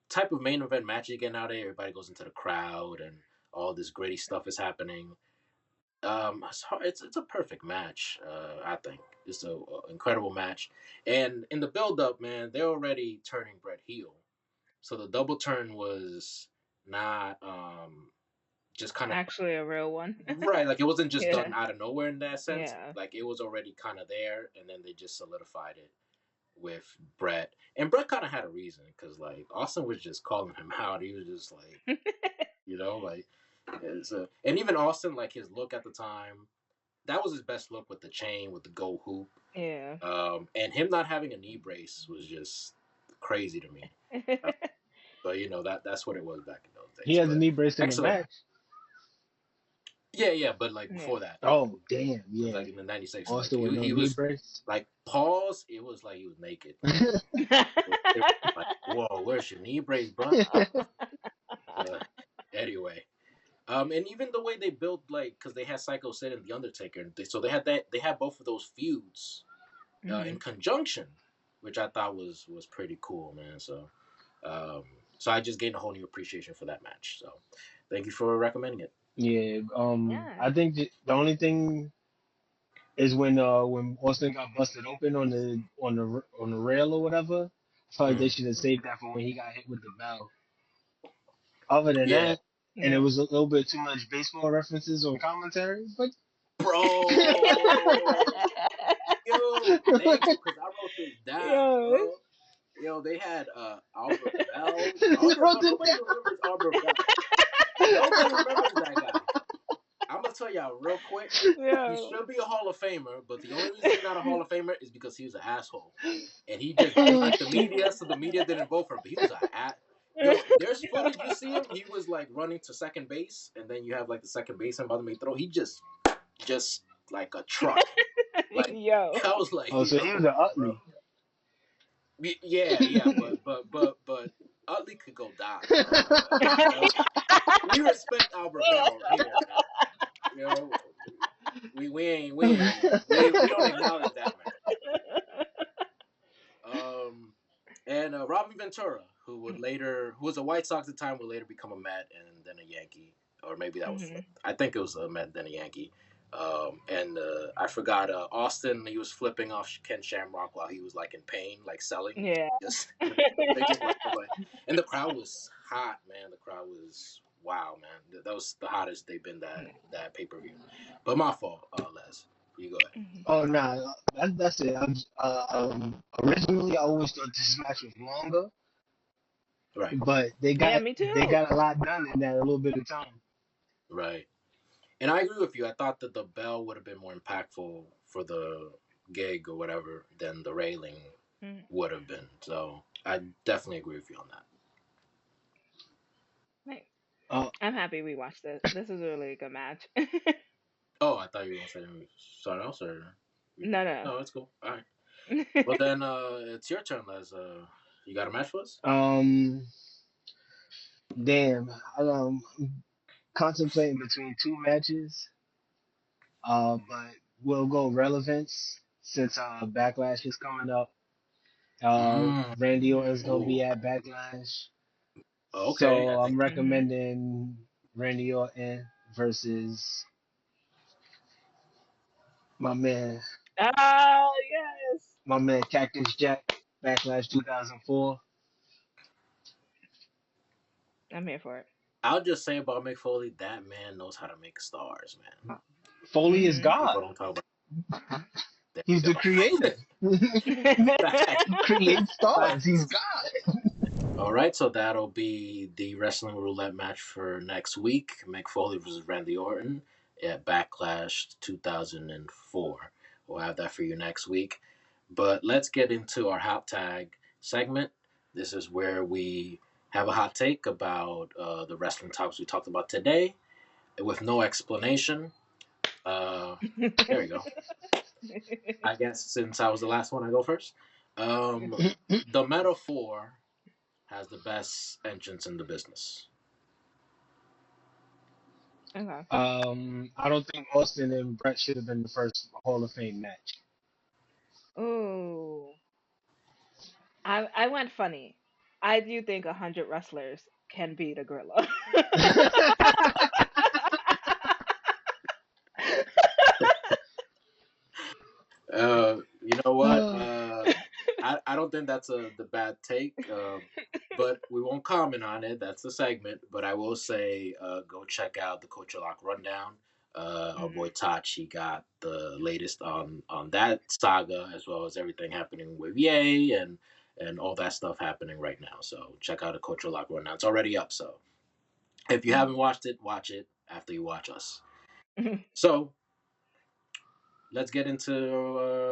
type of main event matches getting out there, everybody goes into the crowd and all this gritty stuff is happening. It's a perfect match. I think it's a incredible match, and in the build up, man, they're already turning Bret heel. So the double turn was not just kind of Actually a real one. right, like it wasn't just Yeah. done out of nowhere in that sense. Yeah. Like it was already kind of there, and then they just solidified it with Bret. And Bret kind of had a reason because like Austin was just calling him out. He was just like, like and even Austin, like his look at the time, that was his best look with the chain with the gold hoop. Yeah. And him not having a knee brace was just crazy to me. Uh, but that's what it was back in those He days. has a But knee brace in the excellent. match. Yeah, but like Yeah. before that, Oh damn, like yeah. in the '96, like Austin with no he knee was brace. like pause. It was like he was naked. It was like, whoa, where's your knee brace, bro? Uh, anyway, and even the way they built, like, because they had Psycho Sid and the Undertaker, and so they had both of those feuds in Mhm. conjunction, which I thought was pretty cool, man. Um, so I just gained a whole new appreciation for that match. So thank you for recommending it. Yeah. Yeah. I think the only thing is when Austin got busted open on the rail or whatever. I felt like they Mm. should have saved that for when he got hit with the bell. Other than Yeah, that, and it Yeah. was a little bit too much baseball references on commentary, but bro. Yo, thank you, because I wrote this down, Yo. yo. Yo, they had Albert Bell. you Albert wrote Bell. it Nobody remembers Albert Bell. Nobody remembers that guy. I'm gonna tell y'all real quick. He Yo. should be a Hall of Famer, but the only reason he's not a Hall of Famer is because he was an asshole, and he just didn't down. like the media, so the media didn't vote for him. But he was yo. There's footage you see him. He was like running to second base, and then you have like the second baseman about to make throw. He just like a truck. Like Yo. I was like, Oh, so he was yo, an bro. Utley. Yeah, but Utley could go die, bro. We respect Albert Bell here. You know, we don't acknowledge that man. And Robin Ventura, who was a White Sox at the time, would later become a Met and then a Yankee, or maybe that was Mhm. flipped. I think it was a Met then a Yankee. And I forgot Austin. He was flipping off Ken Shamrock while he was like in pain, like selling, Yeah. just the biggest laugh. And the crowd was hot, man. The crowd was wow, man. That was the hottest they've been that pay per view. But my fault, Les. You go ahead. Mhm. Oh nah, that's it. Originally, I always thought this match was longer, Right, but they Yeah, got me they too. got a lot done in that little bit of time. right. And I agree with you. I thought that the bell would have been more impactful for the gig or whatever than the railing Mhm. would have been. So I definitely agree with you on that. Nice. Uh, I'm happy we watched this. This is a really good match. Oh, I thought you were gonna say something else, or No, no. no, it's cool. All right. Well then, it's your turn, Les. You got a match for us? Um, damn. Contemplating between two matches. But we'll go relevance since Backlash is coming up. Mm. Randy Orton's gonna be Ooh. at Backlash, Okay, I so I'm think. Mhm. recommending Randy Orton versus my man, Oh yes, my man Cactus Jack. Backlash 2004. I'm here for it. I'll just say about Mick Foley, that man knows how to make stars, man. Foley is Mhm. God. People don't talk about. There you He's the go. creator. Fact. He creates stars. He's Facts. God. All right, so that'll be the wrestling roulette match for next week. Mick Foley versus Randy Orton at Backlash 2004. We'll have that for you next week. But let's get into our hot tag segment. This is where we have a hot take about the wrestling topics we talked about today with no explanation. Uh, there we go. I guess since I was the last one, I go first. The metaphor has the best entrance in the business. Okay. I don't think Austin and Bret should have been the first Hall of Fame match. Ooh, I went funny. I do think 100 wrestlers can beat a gorilla. You know what? I don't think that's the bad take, but we won't comment on it. That's the segment. But I will say, go check out the Culture Lock Rundown. Our boy Mhm. Tachi got the latest on that saga, as well as everything happening with Yay and all that stuff happening right now. So check out the Culture Lock Rundown. It's already up. So if you haven't watched it, watch it after you watch us. Mhm. So let's get into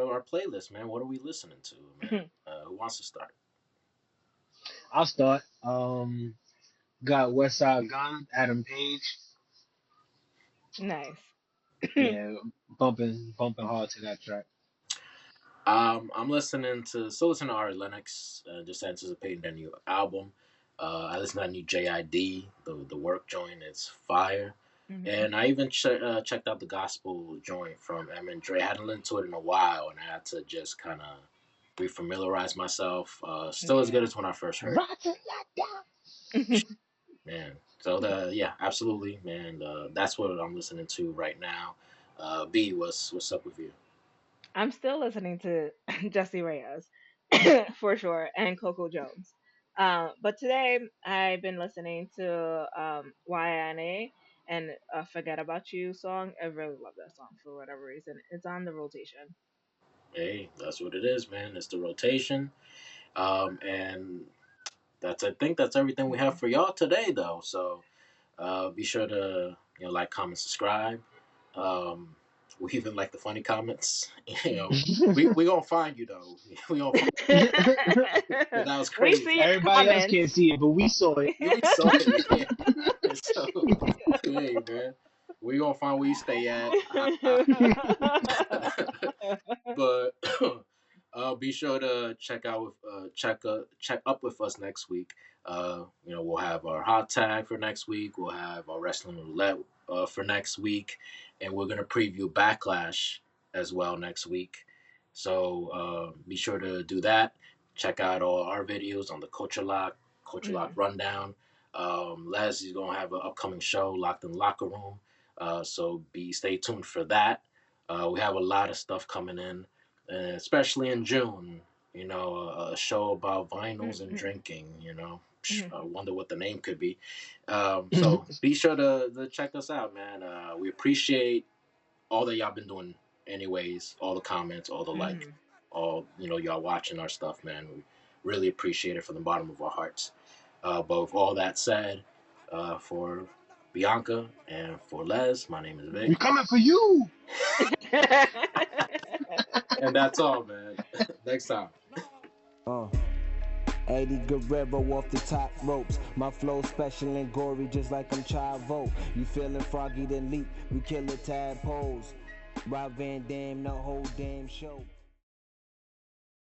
our playlist, man. What are we listening to, man? Who wants to start? I'll start. Got West Side Gun, Adam Page. Nice. Yeah, bumping hard to that track. I'm listening to Ari Lennox, just anticipating their new album. I listen to that new JID, the work joint. It's fire. Mhm. And I even checked out the gospel joint from Em and Dre. I hadn't listened to it in a while, and I had to just kind of refamiliarize myself. Still as good Yeah. as when I first heard it, Roger that. man. So yeah, absolutely, man. That's what I'm listening to right now. B, what's up with you? I'm still listening to Jesse Reyes for sure and Coco Jones. But today I've been listening to YNA and Forget About You song. I really love that song for whatever reason. It's on the rotation. Hey, that's what it is, man. It's the rotation. And I think that's everything we have Mhm. for y'all today, though. So be sure to like, comment, subscribe. Um, we even like the funny comments. We gonna find you though. We gonna find because that was We crazy. see your Everybody else comments. can't see it, but we saw it. We saw it, yeah. So hey, man, we gonna find where you stay at. But be sure to check up with us next week. We'll have our hot tag for next week. We'll have our wrestling roulette for next week, and we're gonna preview Backlash as well next week. So be sure to do that. Check out all our videos on the Culture Lock Mhm. Rundown. Les is gonna have an upcoming show, Locked in Locker Room. So stay tuned for that. We have a lot of stuff coming in, especially in June. A show about vinyls and Mhm. drinking. Mhm. I wonder what the name could be. So be sure to check us out, man. We appreciate all that y'all been doing, anyways. All the comments, all the like, Mhm. all y'all watching our stuff, man. We really appreciate it from the bottom of our hearts. But with all that said, for Bianca and for Les, my name is We Vic. coming for you. And that's all, man. Next time. Uh. Eddie Guerrero off the top ropes. My flow special and gory, just like I'm Chavo. You feeling froggy, then leap. We kill the tadpoles. Rob Van Dam, the whole damn show.